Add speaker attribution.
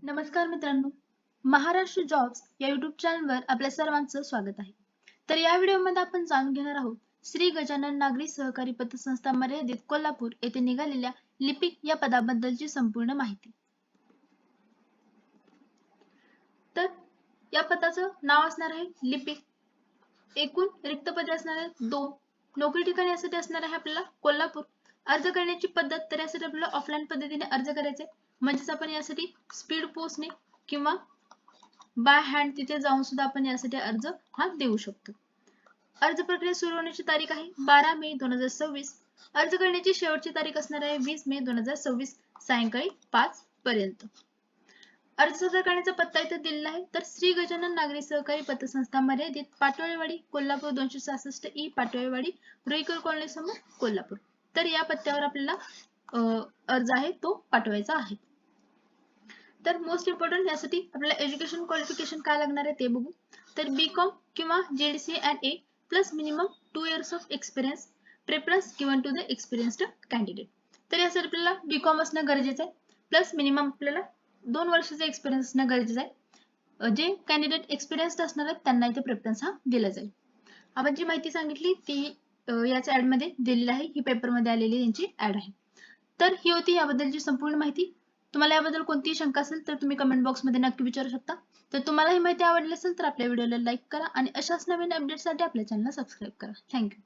Speaker 1: नमस्कार मित्रांनो, महाराष्ट्र जॉब्स या युट्यूब चॅनलवर आपल्या सर्वांचं स्वागत आहे. तर या व्हिडिओमध्ये आपण जाणून घेणार आहोत श्री गजानन नागरी सहकारी पतसंस्था मर्यादित कोल्हापूर येथे निघालेल्या लिपिक या पदाबद्दलची संपूर्ण माहिती. तर या पदाचं नाव असणार आहे लिपिक. एकूण रिक्त पदे असणार आहेत 2. नोकरी ठिकाणी यासाठी असणार आहे आपल्याला कोल्हापूर. अर्ज करण्याची पद्धत तर यासाठी आपल्याला ऑफलाईन पद्धतीने अर्ज करायचे, म्हणजेच आपण यासाठी स्पीड पोस्टने किंवा बाय हँड तिथे जाऊन सुद्धा आपण यासाठी अर्ज हा देऊ शकतो. अर्ज प्रक्रिया सुरू होण्याची तारीख आहे 12 मे 2026. अर्ज करण्याची शेवटची तारीख असणार आहे 20 मे 2026 सायंकाळी 5 पर्यंत. अर्ज सादर करण्याचा पत्ता इथे दिलेला आहे. तर श्री गजानन नागरी सहकारी पतसंस्था मर्यादित पाटोळेवाडी कोल्हापूर 266 ई पाटोळेवाडी रुईकर कॉलनी समोर कोल्हापूर. तर या पत्त्यावर आपल्याला अर्ज आहे तो पाठवायचा आहे. तर मोस्ट इम्पॉर्टंट यासाठी आपल्याला एज्युकेशन क्वालिफिकेशन काय लागणार आहे ते बघू. तर बीकॉम किंवा JDC and A plus minimum 2 years of experience preference given to the experienced candidate. तर यासाठी आपल्याला बीकॉम असणं गरजेचं आहे, प्लस मिनिमम आपल्याला 2 वर्षाचा एक्सपिरियन्स असणं गरजेचं आहे. जे कॅन्डिडेट एक्सपिरियन्स्ड असणार आहेत त्यांना इथे प्रेफरन्स हा दिला जाईल. आपण जी माहिती सांगितली ती याच ऍड मध्ये दिलेली आहे, ही पेपरमध्ये आलेली यांची ऍड आहे. तर ही होती याबद्दलची संपूर्ण माहिती. तुम्हाला याबद्दल कोणतीही शंका असेल तर तुम्ही कमेंट बॉक्समध्ये नक्की विचारू शकता. तर तुम्हाला ही माहिती आवडली असेल तर आपल्या व्हिडिओला लाईक करा आणि अशाच नवीन अपडेट्ससाठी आपल्या चॅनलला सबस्क्राईब करा. थँक्यू.